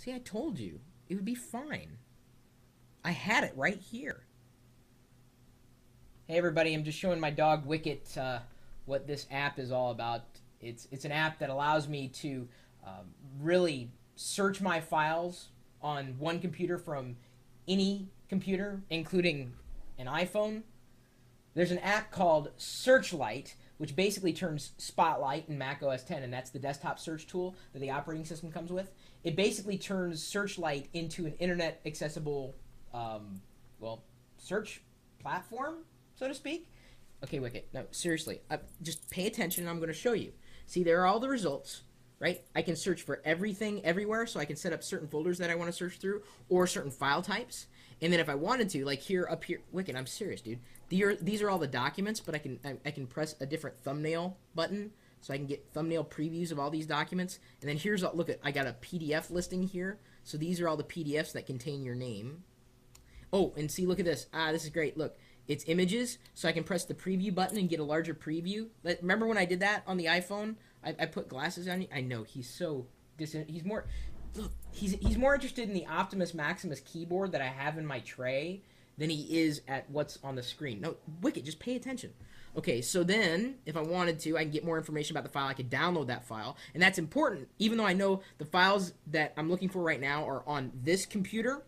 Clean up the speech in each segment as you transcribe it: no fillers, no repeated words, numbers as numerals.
See, I told you. It would be fine. I had it right here. Hey everybody, I'm just showing my dog Wicket what this app is all about. It's an app that allows me to really search my files on one computer from any computer, including an iPhone. There's an app called Searchlight, which basically turns Spotlight in Mac OS X, and that's the desktop search tool that the operating system comes with. It basically turns Searchlight into an internet accessible, search platform, so to speak. Okay, Wicket, no, seriously, just pay attention and I'm going to show you. See, there are all the results, right? I can search for everything everywhere, so I can set up certain folders that I want to search through or certain file types. And then if I wanted to, like here, up here, Wicket, I'm serious, dude. These are all the documents, but I can press a different thumbnail button, so I can get thumbnail previews of all these documents. And then here's, look at, I got a PDF listing here. So these are all the PDFs that contain your name. Oh, and see, look at this. This is great. Look, it's images, so I can press the preview button and get a larger preview. Remember when I did that on the iPhone? I put glasses on. I know, he's so he's more... Look, he's more interested in the Optimus Maximus keyboard that I have in my tray than he is at what's on the screen. No, Wicket, just pay attention. Okay, so then, if I wanted to, I can get more information about the file. I could download that file, and that's important. Even though I know the files that I'm looking for right now are on this computer,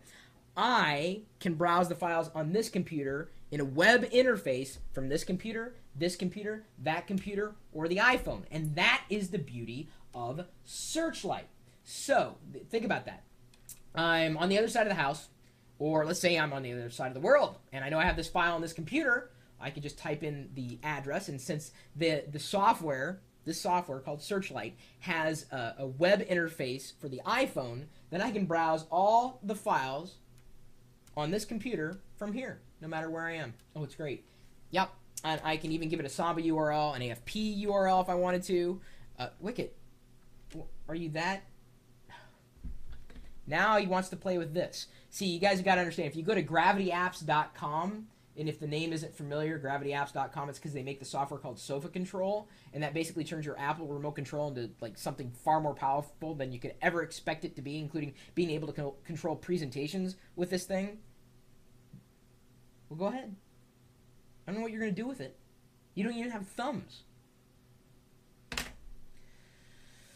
I can browse the files on this computer in a web interface from this computer, that computer, or the iPhone. And that is the beauty of Searchlight. So, think about that. I'm on the other side of the house, or let's say I'm on the other side of the world, and I know I have this file on this computer. I can just type in the address, and since this software called Searchlight has a web interface for the iPhone, then I can browse all the files on this computer from here, no matter where I am. Oh, it's great. Yep, and I can even give it a Samba URL, an AFP URL if I wanted to. Wicket, are you that... Now he wants to play with this. See, you guys have got to understand, if you go to gravityapps.com, and if the name isn't familiar, gravityapps.com, it's because they make the software called Sofa Control, and that basically turns your Apple remote control into like something far more powerful than you could ever expect it to be, including being able to control presentations with this thing. Well, go ahead. I don't know what you're going to do with it. You don't even have thumbs.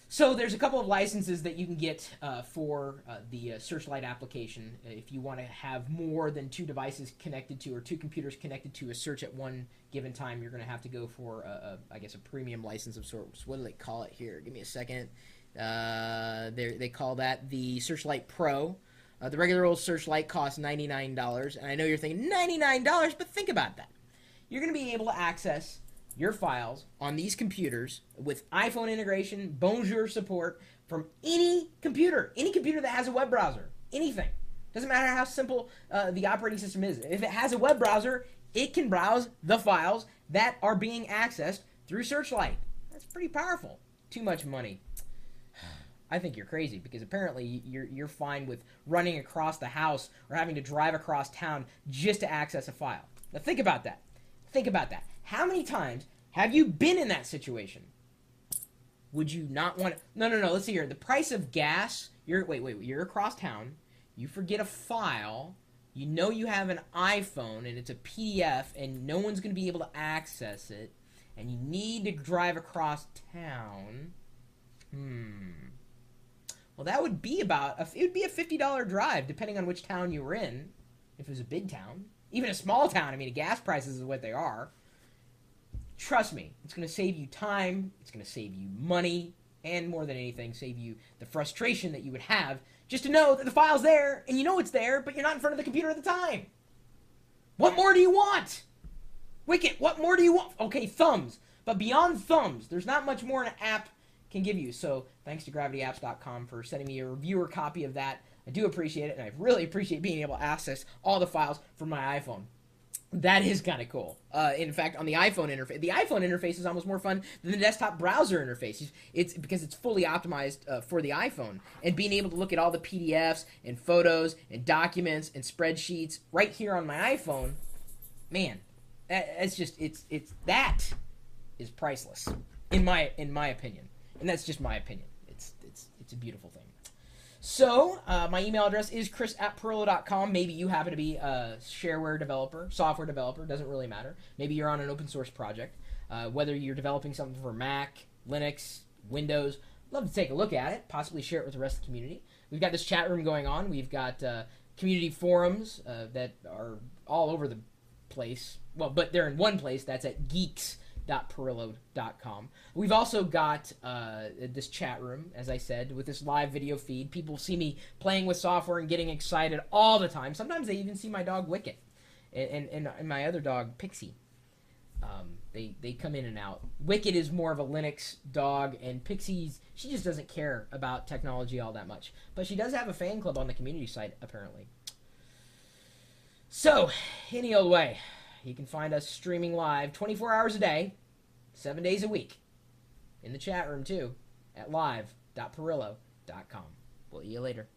So there's a couple of licenses that you can get for the Searchlight application if you want to have more than two devices connected to, or two computers connected to a search at one given time. You're going to have to go for, I guess, a premium license of sorts. What do they call it here? Give me a second. They call that the Searchlight Pro. The regular old Searchlight costs $99, and I know you're thinking, $99? But think about that. You're going to be able to access your files on these computers with iPhone integration, Bonjour support from any computer that has a web browser, anything. Doesn't matter how simple the operating system is. If it has a web browser, it can browse the files that are being accessed through Searchlight. That's pretty powerful. Too much money. I think you're crazy, because apparently you're fine with running across the house or having to drive across town just to access a file. Now think about that. Think about that. How many times have you been in that situation? Would you not want to... No, let's see here. The price of gas... Wait. You're across town. You forget a file. You know you have an iPhone, and it's a PDF, and no one's going to be able to access it. And you need to drive across town. Well, that would be about... It would be a $50 drive, depending on which town you were in. If it was a big town. Even a small town. I mean, gas prices is what they are. Trust me, it's going to save you time, it's going to save you money, and more than anything, save you the frustration that you would have just to know that the file's there, and you know it's there, but you're not in front of the computer at the time. What more do you want? Wicket, what more do you want? Okay, thumbs. But beyond thumbs, there's not much more an app can give you. So thanks to gravityapps.com for sending me a reviewer copy of that. I do appreciate it, and I really appreciate being able to access all the files from my iPhone. That is kind of cool. In fact, on the iPhone interface is almost more fun than the desktop browser interface. It's because it's fully optimized for the iPhone, and being able to look at all the PDFs and photos and documents and spreadsheets right here on my iPhone, man, it's that is priceless in my opinion, and that's just my opinion. It's a beautiful thing. So, my email address is chris@perillo.com. Maybe you happen to be a shareware developer, software developer, doesn't really matter. Maybe you're on an open source project. Whether you're developing something for Mac, Linux, Windows, love to take a look at it, possibly share it with the rest of the community. We've got this chat room going on. We've got community forums that are all over the place. Well, but they're in one place. That's at geeks.perillo.com. We've also got this chat room, as I said, with this live video feed. People see me playing with software and getting excited all the time. Sometimes they even see my dog Wicket and my other dog Pixie. They come in and out. Wicket is more of a Linux dog, and she just doesn't care about technology all that much. But she does have a fan club on the community site, apparently. So, any old way, you can find us streaming live 24 hours a day, 7 days a week. In the chat room, too, at live.perillo.com. We'll see you later.